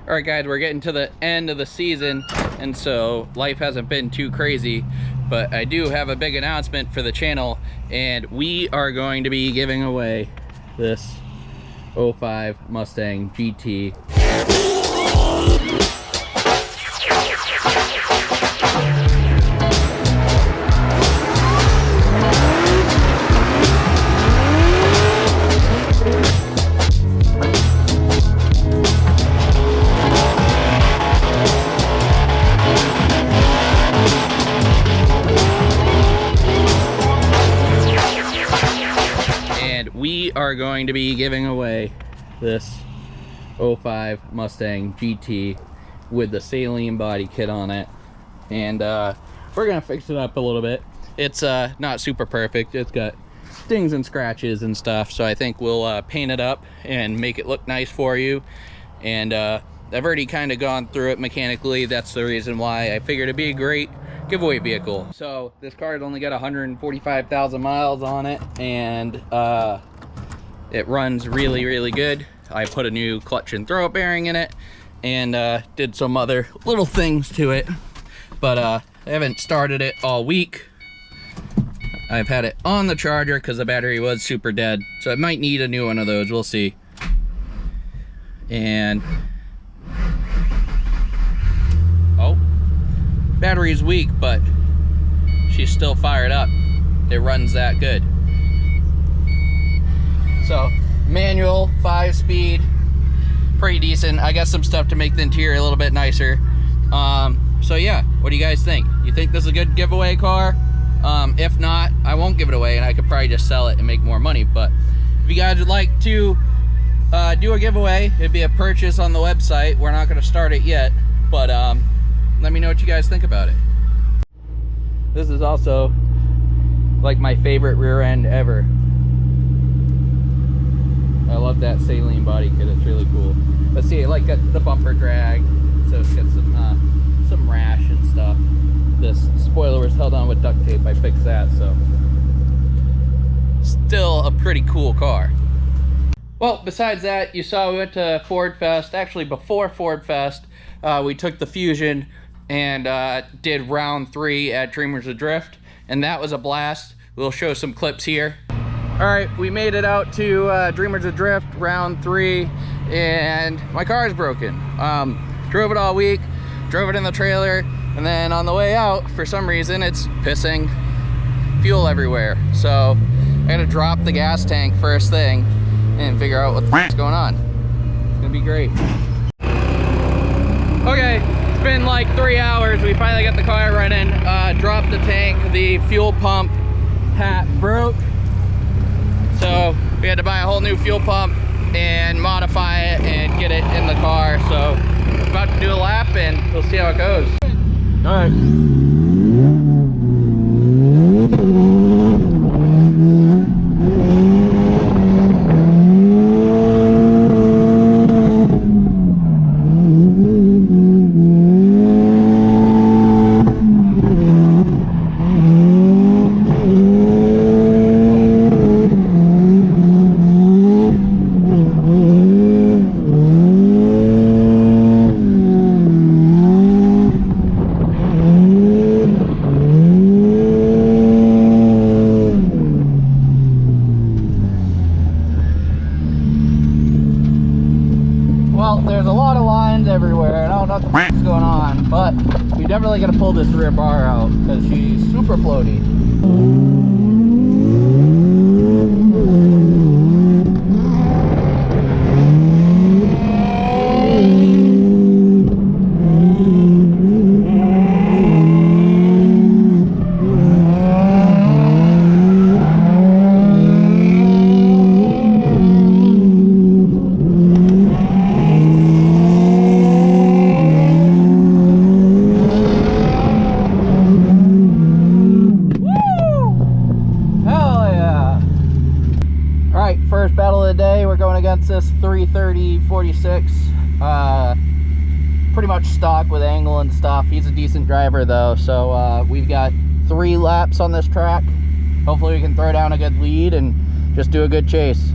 All right, guys, we're getting to the end of the season, and so life hasn't been too crazy, but I do have a big announcement for the channel, and we are going to be giving away this 05 Mustang GT. We are going to be giving away this 05 Mustang GT with the saleen body kit on it, and we're gonna fix it up a little bit. It's not super perfect. It's got dings and scratches and stuff, so I think we'll paint it up and make it look nice for you. And I've already kind of gone through it mechanically. That's the reason why I figured it'd be a great giveaway vehicle. So this car's only got 145,000 miles on it, and it runs really good. I put a new clutch and throw bearing in it, and did some other little things to it, but I haven't started it all week. I've had it on the charger because the battery was super dead, so I might need a new one of those. We'll see. And oh, battery's weak, but she's still fired up. It runs that good. So manual, 5-speed, pretty decent. I got some stuff to make the interior a little bit nicer. So yeah, what do you guys think? You think this is a good giveaway car? If not, I won't give it away, and I could probably just sell it and make more money. But if you guys would like to do a giveaway, it'd be a purchase on the website. We're not going to start it yet, but let me know what you guys think about it. This is also like my favorite rear end ever. I love that saline body kit. It's really cool. Let's see, I like the bumper drag, so it's got some rash and stuff. This spoiler was held on with duct tape. I fixed that, so still a pretty cool car. Well, besides that, you saw we went to Ford Fest. Actually, before Ford Fest, we took the Fusion and did round 3 at Dreamers of Drift, and that was a blast. We'll show some clips here. All right, we made it out to Dreamers of Drift round 3, and my car is broken. Drove it all week, drove it in the trailer, and then on the way out, for some reason, it's pissing fuel everywhere. So I gotta drop the gas tank first thing and figure out what the f***'s going on. It's gonna be great. Okay, it's been like 3 hours. We finally got the car running. Dropped the tank. The fuel pump hat broke, so we had to buy a whole new fuel pump and modify it and get it in the car. So I'm about to do a lap and we'll see how it goes. All right. There's a lot of lines everywhere, and I don't know what the f***'s going on, but we definitely gotta pull this rear bar out because she's super floaty. This 330/46, pretty much stock with angle and stuff. He's a decent driver though, so we've got 3 laps on this track. Hopefully we can throw down a good lead and just do a good chase.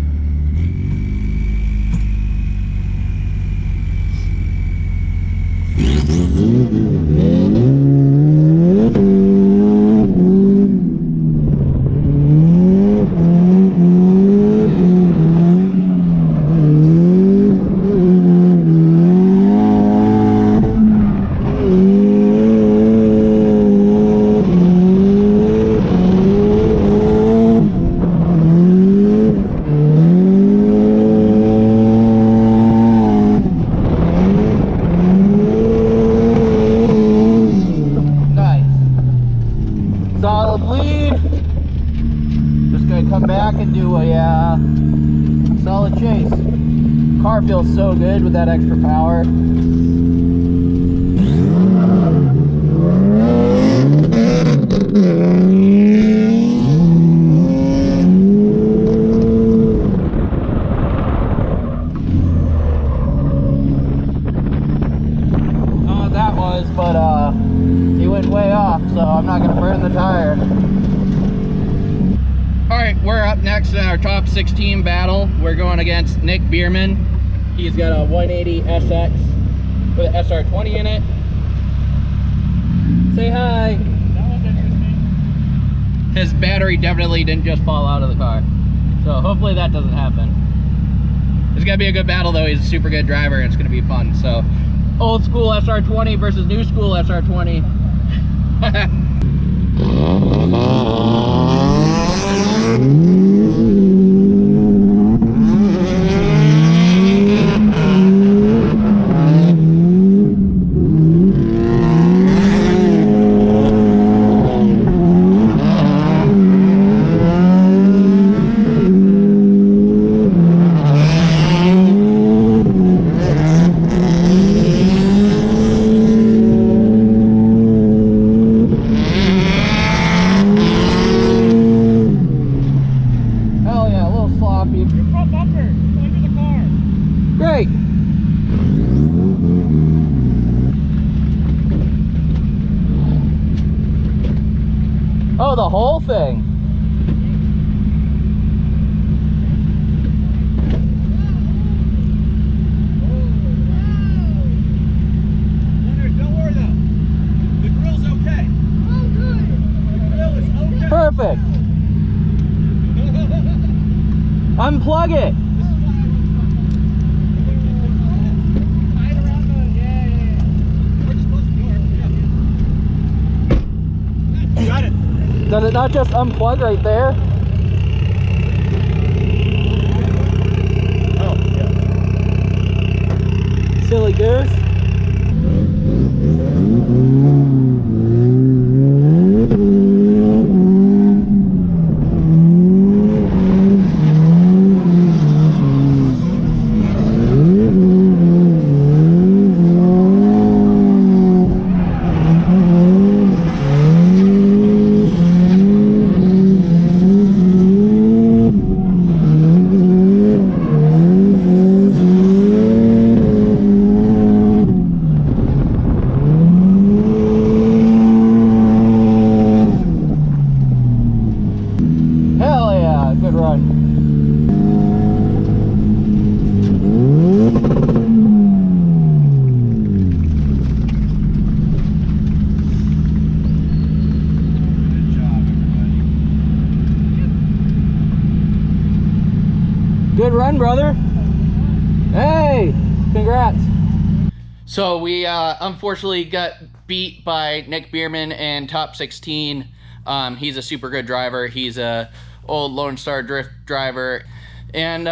extra power. But he went way off, so I'm not going to burn the tire. Alright, we're up next in our top 16 battle. We're going against Nick Bierman. He's got a 180 SX with an SR20 in it. Say hi. That was interesting. His battery definitely didn't just fall out of the car, so hopefully that doesn't happen. It's going to be a good battle though. He's a super good driver and it's going to be fun. So old school SR20 versus new school SR20. Great. Oh, the whole thing. Don't worry though. The grill's okay. Oh, good. The grill is okay. Perfect. Unplug it. Got it. Does it not just unplug right there? Oh, yeah. Silly goose. Good run, brother. Hey, congrats. So we unfortunately got beat by Nick Bierman in top 16. He's a super good driver. He's a old Lone Star drift driver. And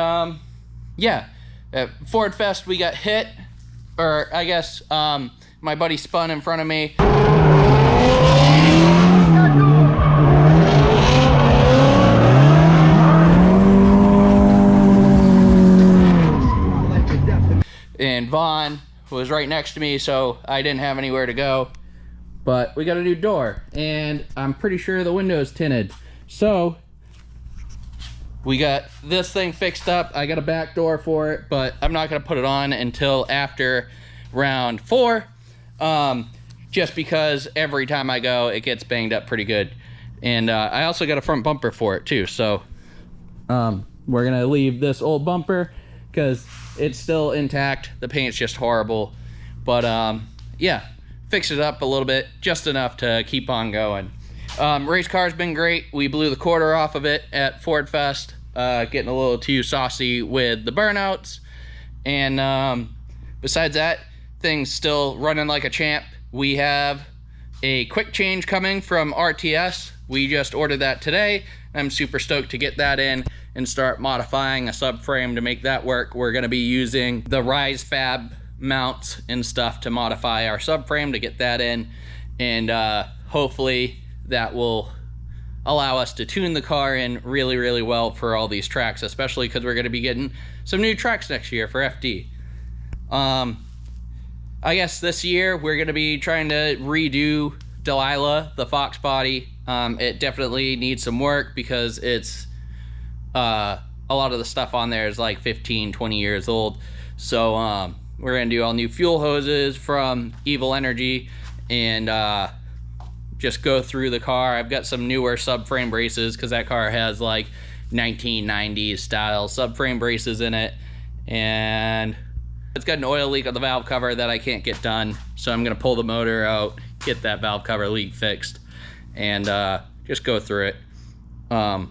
yeah, at Ford Fest we got hit, or I guess my buddy spun in front of me. And Vaughn was right next to me, so I didn't have anywhere to go. But we got a new door, and I'm pretty sure the window's tinted. So we got this thing fixed up. I got a back door for it, but I'm not gonna put it on until after round 4, just because every time I go, it gets banged up pretty good. And I also got a front bumper for it too. So we're gonna leave this old bumper because it's still intact. The paint's just horrible, but yeah, fix it up a little bit, just enough to keep on going. Race car's been great. We blew the quarter off of it at Ford Fest, getting a little too saucy with the burnouts. And besides that, things still running like a champ. We have a quick change coming from RTS. We just ordered that today. I'm super stoked to get that in and start modifying a subframe to make that work. We're gonna be using the Wisefab mounts and stuff to modify our subframe to get that in. And hopefully that will allow us to tune the car in really, really well for all these tracks, especially because we're gonna be getting some new tracks next year for FD. I guess this year we're going to be trying to redo Delilah, the Fox body. It definitely needs some work because it's a lot of the stuff on there is like 15, 20 years old. So we're going to do all new fuel hoses from Evil Energy and just go through the car. I've got some newer subframe braces because that car has like 1990s style subframe braces in it, and it's got an oil leak on the valve cover that I can't get done, so I'm gonna pull the motor out, get that valve cover leak fixed, and just go through it. I don't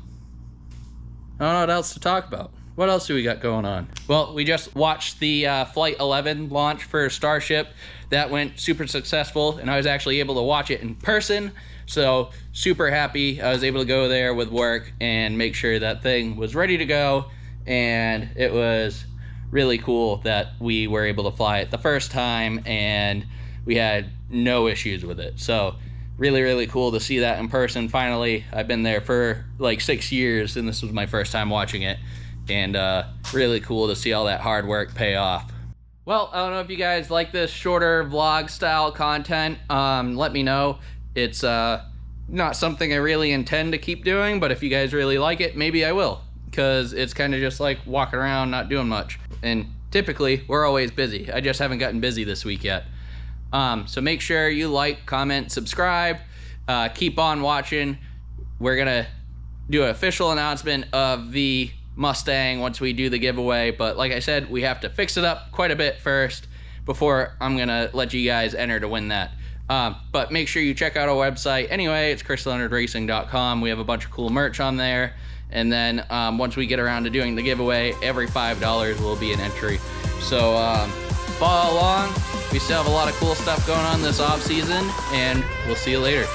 know what else to talk about. What else do we got going on? Well, we just watched the Flight 11 launch for Starship. That went super successful, and I was actually able to watch it in person, so super happy. I was able to go there with work and make sure that thing was ready to go, and it was really cool that we were able to fly it the first time and we had no issues with it. So really, really cool to see that in person finally. I've been there for like 6 years and this was my first time watching it, and really cool to see all that hard work pay off. Well, I don't know if you guys like this shorter vlog style content. Let me know. It's not something I really intend to keep doing, but if you guys really like it, maybe I will, because it's kind of just like walking around not doing much, and typically we're always busy. I just haven't gotten busy this week yet. So make sure you like, comment, subscribe, keep on watching. We're gonna do an official announcement of the Mustang once we do the giveaway, but like I said, we have to fix it up quite a bit first before I'm gonna let you guys enter to win that. But make sure you check out our website anyway. It's crystalleonardracing.com. We have a bunch of cool merch on there. And then once we get around to doing the giveaway, every $5 will be an entry. So follow along. We still have a lot of cool stuff going on this off season, and we'll see you later.